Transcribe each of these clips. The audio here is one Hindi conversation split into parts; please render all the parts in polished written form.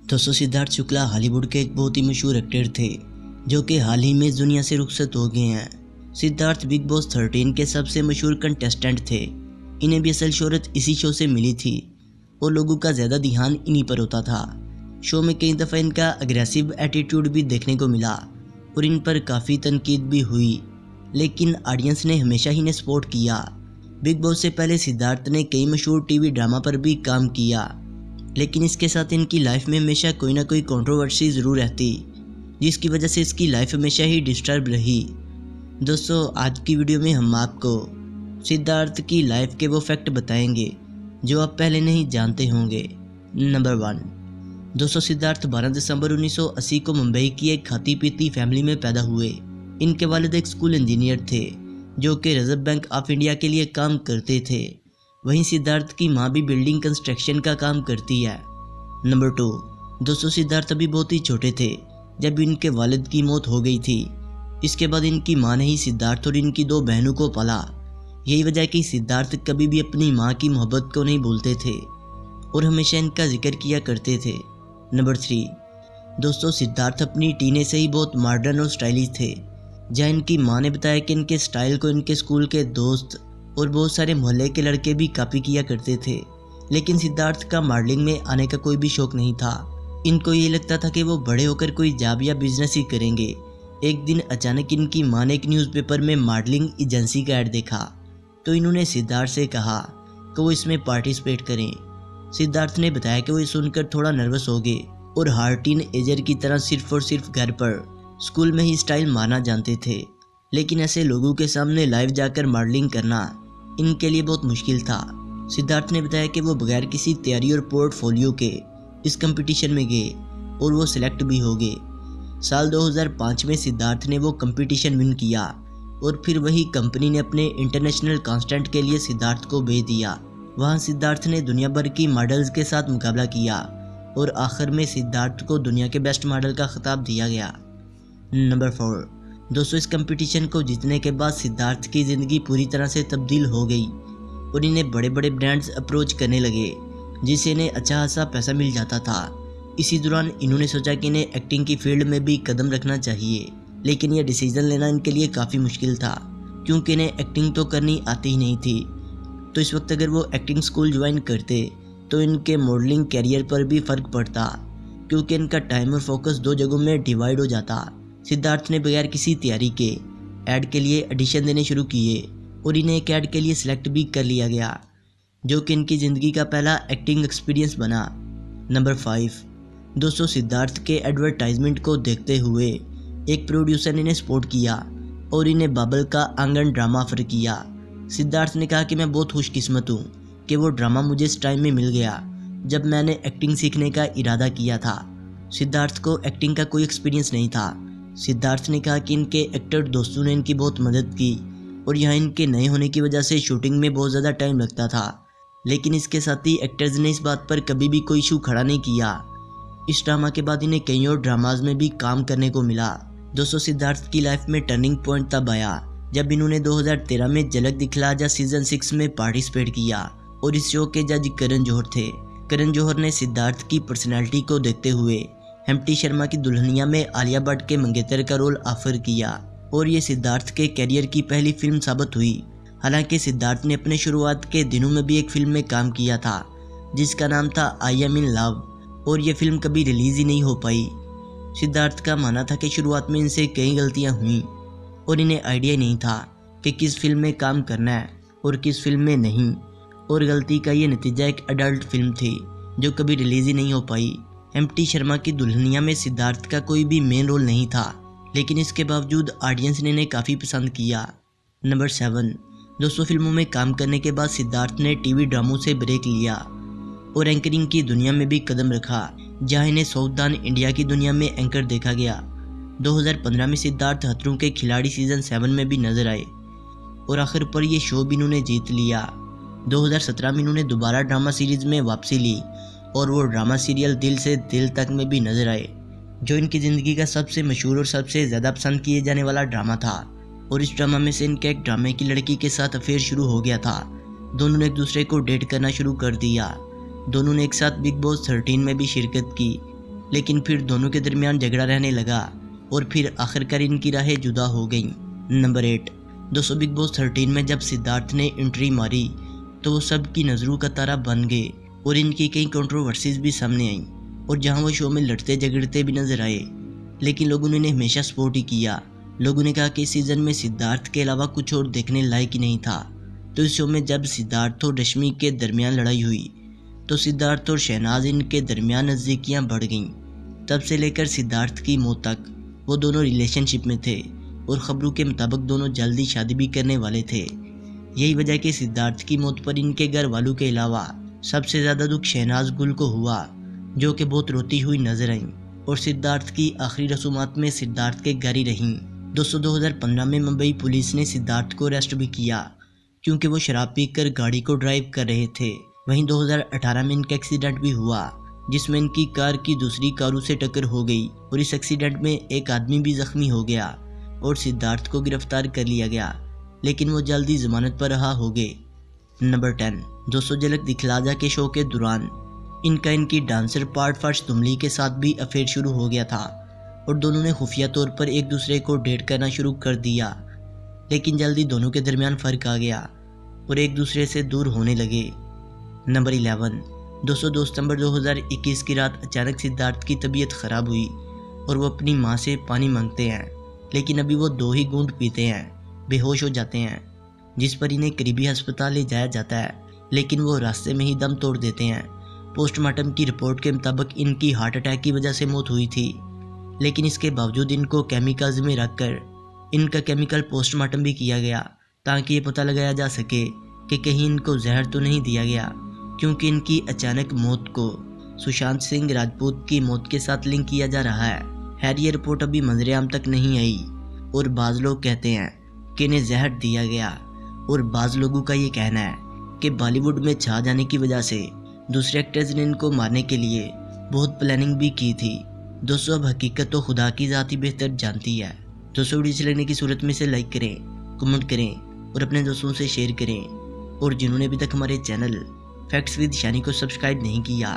दोस्तों, सिद्धार्थ शुक्ला हॉलीवुड के एक बहुत ही मशहूर एक्टर थे जो कि हाल ही में इस दुनिया से रुखसत हो गए हैं। सिद्धार्थ बिग बॉस 13 के सबसे मशहूर कंटेस्टेंट थे। इन्हें भी असल शोहरत इसी शो से मिली थी और लोगों का ज़्यादा ध्यान इन्हीं पर होता था। शो में कई दफ़ा इनका अग्रेसिव एटीट्यूड भी देखने को मिला और इन पर काफ़ी तनकीद भी हुई, लेकिन ऑडियंस ने हमेशा ही इन्हें सपोर्ट किया। बिग बॉस से पहले सिद्धार्थ ने कई मशहूर टीवी ड्रामा पर भी काम किया, लेकिन इसके साथ इनकी लाइफ में हमेशा कोई ना कोई कंट्रोवर्सी ज़रूर रहती, जिसकी वजह से इसकी लाइफ हमेशा ही डिस्टर्ब रही। दोस्तों, आज की वीडियो में हम आपको सिद्धार्थ की लाइफ के वो फैक्ट बताएंगे जो आप पहले नहीं जानते होंगे। नंबर 1। दोस्तों, सिद्धार्थ 12 दिसंबर 1980 को मुंबई की एक खाती पीती फैमिली में पैदा हुए। इनके वालिद एक स्कूल इंजीनियर थे जो कि रिजर्व बैंक ऑफ इंडिया के लिए काम करते थे। वहीं सिद्धार्थ की मां भी बिल्डिंग कंस्ट्रक्शन का काम करती है। नंबर 2। दोस्तों, सिद्धार्थ अभी बहुत ही छोटे थे जब इनके वालिद की मौत हो गई थी। इसके बाद इनकी मां ने ही सिद्धार्थ और इनकी 2 बहनों को पाला। यही वजह है कि सिद्धार्थ कभी भी अपनी मां की मोहब्बत को नहीं भूलते थे और हमेशा इनका जिक्र किया करते थे। नंबर 3। दोस्तों, सिद्धार्थ अपनी टीने से ही बहुत मॉडर्न और स्टाइलिश थे, जहाँ इनकी मां ने बताया कि इनके स्टाइल को इनके स्कूल के दोस्त और बहुत सारे मोहल्ले के लड़के भी कॉपी किया करते थे। लेकिन सिद्धार्थ का मॉडलिंग में आने का कोई भी शौक नहीं था। इनको ये लगता था कि वो बड़े होकर कोई जॉब या बिजनेस ही करेंगे। एक दिन अचानक इनकी मां ने एक न्यूज़पेपर में मॉडलिंग एजेंसी का ऐड देखा, तो इन्होंने सिद्धार्थ से कहा कि वो इसमें पार्टिसिपेट करें। सिद्धार्थ ने बताया कि वो ये सुनकर थोड़ा नर्वस हो गए और हर टीन एजर की तरह सिर्फ और सिर्फ घर पर स्कूल में ही स्टाइल मारना जानते थे। लेकिन ऐसे लोगों के सामने लाइव जाकर मॉडलिंग करना इनके लिए बहुत मुश्किल था। सिद्धार्थ ने बताया कि वो बगैर किसी तैयारी और पोर्टफोलियो के इस कंपटीशन में गए और वो सिलेक्ट भी हो गए। साल 2005 में सिद्धार्थ ने वो कंपटीशन विन किया और फिर वही कंपनी ने अपने इंटरनेशनल कांस्टेंट के लिए सिद्धार्थ को भेज दिया। वहाँ सिद्धार्थ ने दुनिया भर की मॉडल्स के साथ मुकाबला किया और आखिर में सिद्धार्थ को दुनिया के बेस्ट मॉडल का खिताब दिया गया। नंबर 4। दोस्तों, इस कंपटीशन को जीतने के बाद सिद्धार्थ की ज़िंदगी पूरी तरह से तब्दील हो गई और इन्हें बड़े बड़े ब्रांड्स अप्रोच करने लगे, जिससे इन्हें अच्छा खासा पैसा मिल जाता था। इसी दौरान इन्होंने सोचा कि इन्हें एक्टिंग की फील्ड में भी कदम रखना चाहिए, लेकिन यह डिसीजन लेना इनके लिए काफ़ी मुश्किल था क्योंकि इन्हें एक्टिंग तो करनी आती ही नहीं थी। तो इस वक्त अगर वो एक्टिंग स्कूल ज्वाइन करते तो इनके मॉडलिंग कैरियर पर भी फ़र्क पड़ता, क्योंकि इनका टाइम और फोकस 2 जगहों में डिवाइड हो जाता। सिद्धार्थ ने बगैर किसी तैयारी के ऐड के लिए ऑडिशन देने शुरू किए और इन्हें एक ऐड के लिए सिलेक्ट भी कर लिया गया, जो कि इनकी ज़िंदगी का पहला एक्टिंग एक्सपीरियंस बना। नंबर 5। दोस्तों, सिद्धार्थ के एडवर्टाइजमेंट को देखते हुए एक प्रोड्यूसर ने इन्हें सपोर्ट किया और इन्हें बाबल का आंगन ड्रामा ऑफर किया। सिद्धार्थ ने कहा कि मैं बहुत खुशकिस्मत हूँ कि वो ड्रामा मुझे इस टाइम में मिल गया जब मैंने एक्टिंग सीखने का इरादा किया था। सिद्धार्थ को एक्टिंग का कोई एक्सपीरियंस नहीं था। सिद्धार्थ ने कहा कि इनके एक्टर दोस्तों ने इनकी बहुत मदद की और यहाँ इनके नए होने की वजह से शूटिंग में बहुत ज़्यादा टाइम लगता था, लेकिन इसके साथ ही एक्टर्स ने इस बात पर कभी भी कोई इशू खड़ा नहीं किया। इस ड्रामा के बाद इन्हें कई और ड्रामाज में भी काम करने को मिला। दोस्तों, सिद्धार्थ की लाइफ में टर्निंग पॉइंट तब आया जब इन्होंने 2013 में झलक दिखला जा सीजन 6 में पार्टिसिपेट किया और इस शो के जज करण जौहर थे। करण जौहर ने सिद्धार्थ की पर्सनैलिटी को देखते हुए हेम्प्टी शर्मा की दुल्हनिया में आलिया भट्ट के मंगेतर का रोल ऑफर किया और ये सिद्धार्थ के करियर की पहली फिल्म साबित हुई। हालांकि सिद्धार्थ ने अपने शुरुआत के दिनों में भी एक फिल्म में काम किया था जिसका नाम था आई एम इन लव, और ये फिल्म कभी रिलीज ही नहीं हो पाई। सिद्धार्थ का मानना था कि शुरुआत में इनसे कई गलतियां हुई और इन्हें आइडिया नहीं था कि किस फिल्म में काम करना है और किस फिल्म में नहीं, और गलती का ये नतीजा एक अडल्ट फिल्म थी जो कभी रिलीज ही नहीं हो पाई। हेम्प्टी शर्मा की दुल्हनिया में सिद्धार्थ का कोई भी मेन रोल नहीं था, लेकिन इसके बावजूद ऑडियंस ने इन्हें काफ़ी पसंद किया। नंबर 7। दोस्तों, फिल्मों में काम करने के बाद सिद्धार्थ ने टीवी ड्रामों से ब्रेक लिया और एंकरिंग की दुनिया में भी कदम रखा, जहां इन्हें सावधान इंडिया की दुनिया में एंकर देखा गया। 2015 में सिद्धार्थ खतरों के खिलाड़ी सीजन 7 में भी नजर आए और आखिर पर यह शो भी इन्होंने जीत लिया। 2017 में इन्होंने दोबारा ड्रामा सीरीज में वापसी ली और वो ड्रामा सीरियल दिल से दिल तक में भी नजर आए, जो इनकी ज़िंदगी का सबसे मशहूर और सबसे ज़्यादा पसंद किए जाने वाला ड्रामा था। और इस ड्रामा में से इनके एक ड्रामे की लड़की के साथ अफेयर शुरू हो गया था। दोनों ने एक दूसरे को डेट करना शुरू कर दिया। दोनों ने एक साथ बिग बॉस 13 में भी शिरकत की लेकिन फिर दोनों के दरमियान झगड़ा रहने लगा और फिर आखिरकार इनकी राहें जुदा हो गईं। नंबर 8। दोस्तों, बिग बॉस 13 में जब सिद्धार्थ ने एंट्री मारी तो वो सबकी नज़रों का तारा बन गए और इनकी कई कंट्रोवर्सीज भी सामने आईं। और जहां वो शो में लड़ते झगड़ते भी नजर आए, लेकिन लोगों ने इन्हें हमेशा सपोर्ट ही किया। लोगों ने कहा कि इस सीज़न में सिद्धार्थ के अलावा कुछ और देखने लायक ही नहीं था। तो इस शो में जब सिद्धार्थ और रश्मि के दरमियान लड़ाई हुई तो सिद्धार्थ और शहनाज इनके दरमियान नज़दीकियाँ बढ़ गईं। तब से लेकर सिद्धार्थ की मौत तक वो दोनों रिलेशनशिप में थे और खबरों के मुताबिक दोनों जल्दी शादी भी करने वाले थे। यही वजह कि सिद्धार्थ की मौत पर इनके घर वालों के अलावा सबसे ज़्यादा दुख शहनाज गुल को हुआ, जो कि बहुत रोती हुई नजर आईं और सिद्धार्थ की आखिरी रसूमात में सिद्धार्थ के घर ही रहीं। दोस्तों, 2015 में मुंबई पुलिस ने सिद्धार्थ को अरेस्ट भी किया क्योंकि वो शराब पीकर गाड़ी को ड्राइव कर रहे थे। वहीं 2018 में इनका एक्सीडेंट भी हुआ जिसमें इनकी कार की दूसरी कारों से टक्कर हो गई और इस एक्सीडेंट में एक आदमी भी जख्मी हो गया और सिद्धार्थ को गिरफ्तार कर लिया गया, लेकिन वो जल्दी जमानत पर रहा हो गए। नंबर 10। दोस्तों, झलक दिखला जा के शो के दौरान इनकी डांसर पार्ट फर्स्ट दुमली के साथ भी अफेयर शुरू हो गया था और दोनों ने खुफिया तौर पर एक दूसरे को डेट करना शुरू कर दिया, लेकिन जल्दी दोनों के दरमियान फ़र्क आ गया और एक दूसरे से दूर होने लगे। नंबर 11। दोस्तों, 2 सितंबर 2021 की रात अचानक सिद्धार्थ की तबीयत ख़राब हुई और वो अपनी माँ से पानी मांगते हैं, लेकिन अभी वो 2 ही घूंट पीते हैं, बेहोश हो जाते हैं, जिस पर इन्हें करीबी अस्पताल ले जाया जाता है, लेकिन वो रास्ते में ही दम तोड़ देते हैं। पोस्टमार्टम की रिपोर्ट के मुताबिक इनकी हार्ट अटैक की वजह से मौत हुई थी, लेकिन इसके बावजूद इनको केमिकल्स में रखकर इनका केमिकल पोस्टमार्टम भी किया गया ताकि ये पता लगाया जा सके कि कहीं इनको जहर तो नहीं दिया गया, क्योंकि इनकी अचानक मौत को सुशांत सिंह राजपूत की मौत के साथ लिंक किया जा रहा है। खैर, ये रिपोर्ट अभी मंजरेआम तक नहीं आई और बाज़ लोग कहते हैं कि इन्हें जहर दिया गया और बाज़ लोगों का ये कहना है कि बॉलीवुड में छा जाने की वजह से दूसरे एक्टर्स ने इनको मारने के लिए बहुत प्लानिंग भी की थी। दोस्तों, अब हकीकत तो खुदा की ज़ात ही बेहतर जानती है। दोस्तों, वीडियो अच्छी लगने की सूरत में इसे लाइक करें, कमेंट करें और अपने दोस्तों से शेयर करें। और जिन्होंने अभी तक हमारे चैनल फैक्ट्स विद शानी को सब्सक्राइब नहीं किया,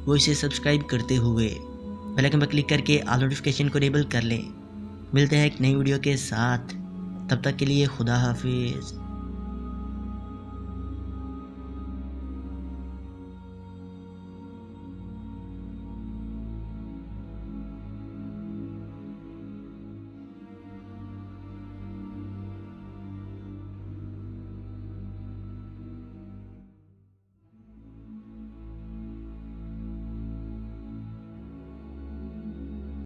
वो इसे सब्सक्राइब करते हुए बेल आइकन पर क्लिक करके ऑल नोटिफिकेशन को इनेबल कर लें। मिलते हैं एक नई वीडियो के साथ, तब तक के लिए खुदा हाफिज़।